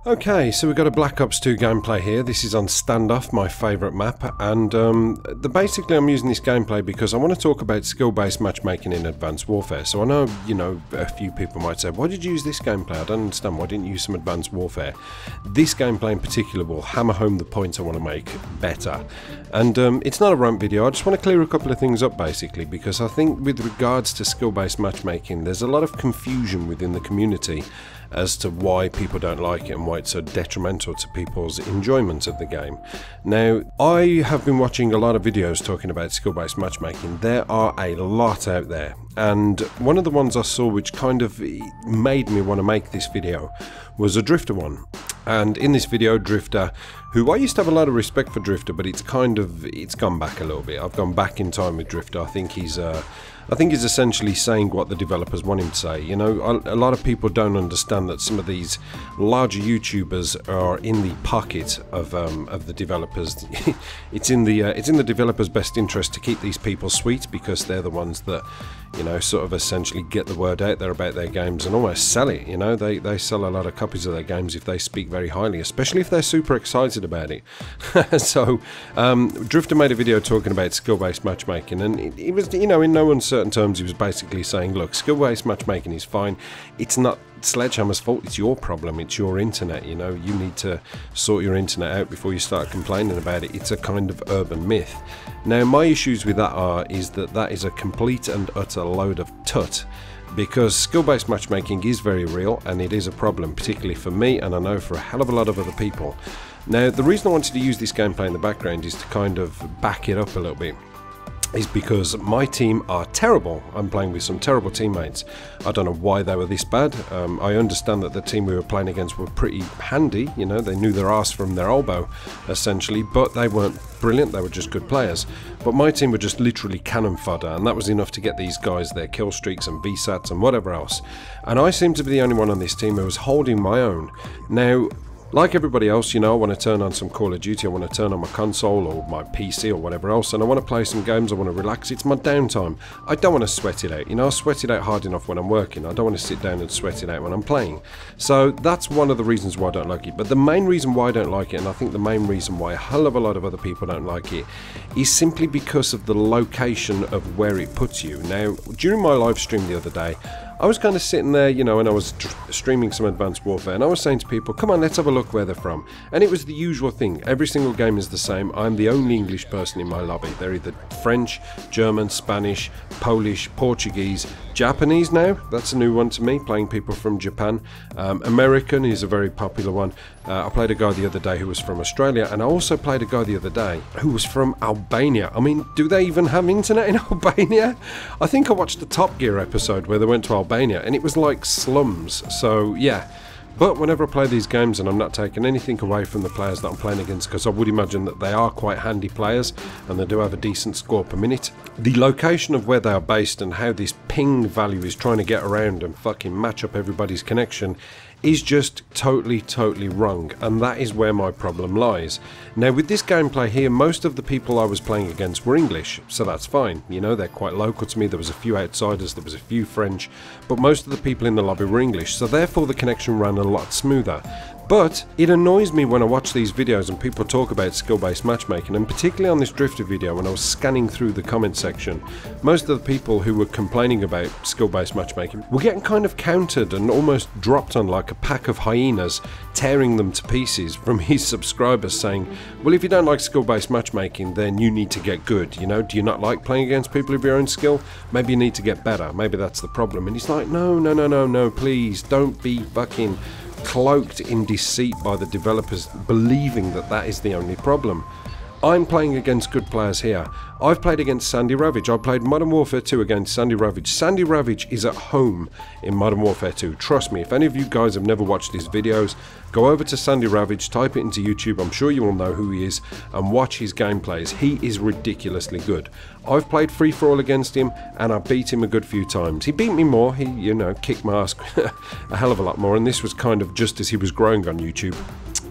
Okay, so we've got a Black Ops 2 gameplay here. This is on Standoff, my favourite map, and basically I'm using this gameplay because I want to talk about skill-based matchmaking in Advanced Warfare. So I know, a few people might say, why did you use this gameplay? I don't understand, why didn't you use some Advanced Warfare? This gameplay in particular will hammer home the points I want to make better. And it's not a rant video, I just want to clear a couple of things up basically, because I think with regards to skill-based matchmaking, there's a lot of confusion within the community as to why people don't like it and why it's so detrimental to people's enjoyment of the game. Now, I have been watching a lot of videos talking about skill-based matchmaking. There are a lot out there, and one of the ones I saw which kind of made me want to make this video was a Drifter one. And in this video, Drifter, who I used to have a lot of respect for Drifter, but it's gone back a little bit. I've gone back in time with Drifter. I think he's essentially saying what the developers want him to say. A lot of people don't understand that some of these larger YouTubers are in the pocket of the developers. It's in the developers' best interest to keep these people sweet, because they're the ones that, sort of essentially get the word out there about their games and almost sell it. They sell a lot of copies of their games if they speak very highly, especially if they're super excited about it. So Drifter made a video talking about skill-based matchmaking, and it was, in no uncertain terms, he was basically saying, look, skill-based matchmaking is fine. It's not Sledgehammer's fault, it's your problem, it's your internet. You need to sort your internet out before you start complaining about it. It's a kind of urban myth. Now, my issues with that is that is a complete and utter load of tut, because skill-based matchmaking is very real and it is a problem, particularly for me, and I know for a hell of a lot of other people. Now, the reason I wanted to use this gameplay in the background is to kind of back it up a little bit, is because my team are terrible. I'm playing with some terrible teammates. I don't know why they were this bad. I understand that the team we were playing against were pretty handy, they knew their arse from their elbow, essentially, but they weren't brilliant, they were just good players. But my team were just literally cannon fodder, and that was enough to get these guys their kill streaks and VSATs and whatever else. And I seem to be the only one on this team who was holding my own. Now, like everybody else, I want to turn on some Call of Duty, I want to turn on my console or my PC or whatever else, and I want to play some games, I want to relax. It's my downtime. I don't want to sweat it out. I sweat it out hard enough when I'm working. I don't want to sit down and sweat it out when I'm playing. So that's one of the reasons why I don't like it. But the main reason why I don't like it, and I think the main reason why a hell of a lot of other people don't like it, is simply because of the location of where it puts you. Now, during my live stream the other day, I was kind of sitting there, and I was streaming some Advanced Warfare, and I was saying to people, come on, let's have a look where they're from. And it was the usual thing. Every single game is the same. I'm the only English person in my lobby. They're either French, German, Spanish, Polish, Portuguese, Japanese now. That's a new one to me, playing people from Japan. American is a very popular one. I played a guy the other day who was from Australia, and I also played a guy the other day who was from Albania. I mean, do they even have internet in Albania? I think I watched the Top Gear episode where they went to Albania, and it was like slums. So yeah, but whenever I play these games, and I'm not taking anything away from the players that I'm playing against, because I would imagine that they are quite handy players and they do have a decent score per minute, the location of where they are based and how this ping value is trying to get around and fucking match up everybody's connection is just totally wrong, and that is where my problem lies. Now, with this gameplay here, most of the people I was playing against were English, so that's fine. They're quite local to me. There was a few outsiders, there was a few French, but most of the people in the lobby were English, so therefore the connection ran a lot smoother. But it annoys me when I watch these videos and people talk about skill-based matchmaking, and particularly on this Drifter video when I was scanning through the comment section, most of the people who were complaining about skill-based matchmaking were getting kind of countered and almost dropped on like a pack of hyenas, tearing them to pieces from his subscribers, saying, well, if you don't like skill-based matchmaking, then you need to get good. Do you not like playing against people of your own skill? Maybe you need to get better. Maybe that's the problem. And he's like, no, please don't be fucking cloaked in deceit by the developers believing that that is the only problem. I'm playing against good players here. I've played against Sandy Ravage. I played Modern Warfare 2 against Sandy Ravage. Sandy Ravage is at home in Modern Warfare 2. Trust me, if any of you guys have never watched his videos, go over to Sandy Ravage, type it into YouTube, I'm sure you will know who he is, and watch his gameplays. He is ridiculously good. I've played free-for-all against him, and I beat him a good few times. He beat me more, he, kicked my ass a hell of a lot more, and this was kind of just as he was growing on YouTube.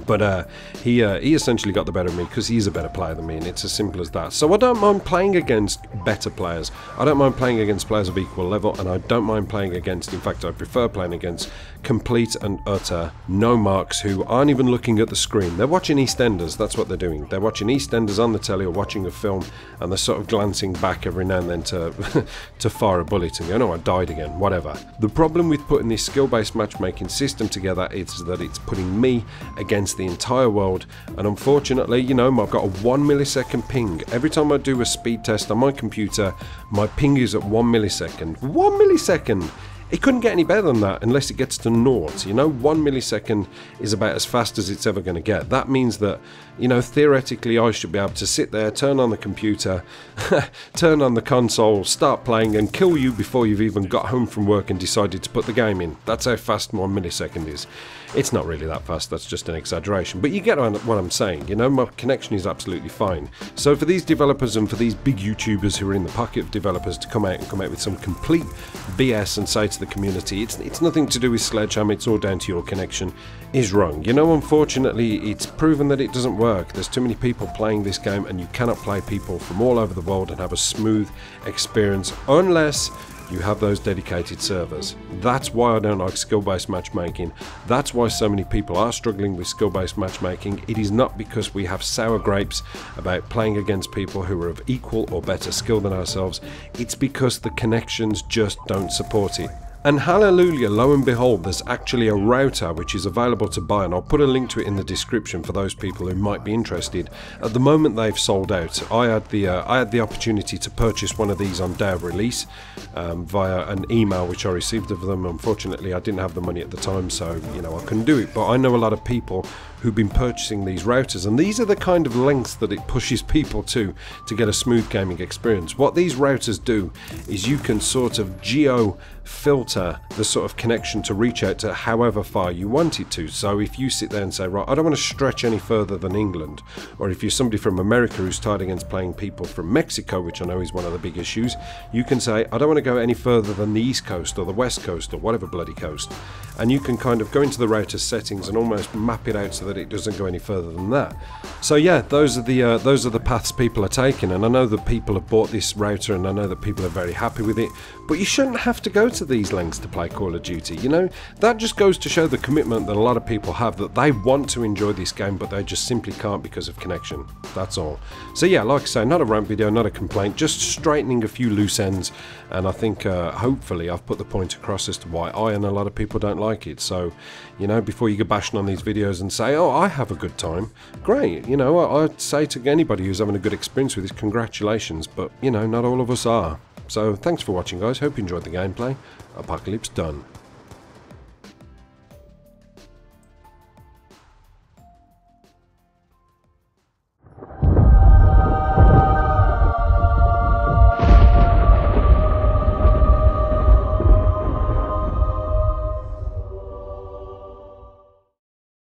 But he essentially got the better of me because he's a better player than me, and it's as simple as that. So I don't mind playing against better players. I don't mind playing against players of equal level, and I don't mind playing against, in fact I prefer playing against complete and utter no marks who aren't even looking at the screen. They're watching EastEnders, that's what they're doing. They're watching EastEnders on the telly or watching a film, and they're sort of glancing back every now and then to, to fire a bullet and go, no, I died again, whatever. The problem with putting this skill-based matchmaking system together is that it's putting me against the entire world, and unfortunately, you know, I've got a 1 millisecond ping. Every time I do a speed test on my computer, my ping is at 1 millisecond. 1 millisecond! It couldn't get any better than that unless it gets to naught. You know, 1 millisecond is about as fast as it's ever going to get. That means that, you know, theoretically I should be able to sit there, turn on the computer, turn on the console, start playing and kill you before you've even got home from work and decided to put the game in. That's how fast 1 millisecond is. It's not really that fast, that's just an exaggeration. But you get what I'm saying, you know, my connection is absolutely fine. So for these developers and for these big YouTubers who are in the pocket of developers to come out with some complete BS and say to the community, it's nothing to do with Sledgehammer, it's all down to your connection, is wrong. You know, unfortunately, it's proven that it doesn't work. There's too many people playing this game, and you cannot play people from all over the world and have a smooth experience unless you have those dedicated servers. That's why I don't like skill-based matchmaking. That's why so many people are struggling with skill-based matchmaking. It is not because we have sour grapes about playing against people who are of equal or better skill than ourselves. It's because the connections just don't support it. And hallelujah, lo and behold, there's actually a router which is available to buy, and I'll put a link to it in the description for those people who might be interested. At the moment they've sold out. I had the opportunity to purchase one of these on day of release via an email which I received of them. Unfortunately, I didn't have the money at the time, so you know, I couldn't do it. But I know a lot of people who've been purchasing these routers, and these are the kind of lengths that it pushes people to get a smooth gaming experience. What these routers do is you can sort of geo filter the sort of connection to reach out to however far you want it to. So if you sit there and say, right, I don't want to stretch any further than England, or if you're somebody from America who's tired against playing people from Mexico, which I know is one of the big issues, you can say, I don't want to go any further than the East Coast or the West Coast or whatever bloody coast, and you can kind of go into the router settings and almost map it out so that it doesn't go any further than that. So yeah, those are the paths people are taking, and I know that people have bought this router, and I know that people are very happy with it, but you shouldn't have to go to these lengths to play Call of Duty. You know, that just goes to show the commitment that a lot of people have, that they want to enjoy this game but they just simply can't because of connection. That's all. So yeah, like I say, not a rant video, not a complaint, just straightening a few loose ends, and I think hopefully I've put the point across as to why I and a lot of people don't like it. So, you know, before you go bashing on these videos and say, oh, I have a good time, great, you know, I'd say to anybody who's having a good experience with this, congratulations, but you know, not all of us are. So thanks for watching, guys. Hope you enjoyed the gameplay. Apocalypse done.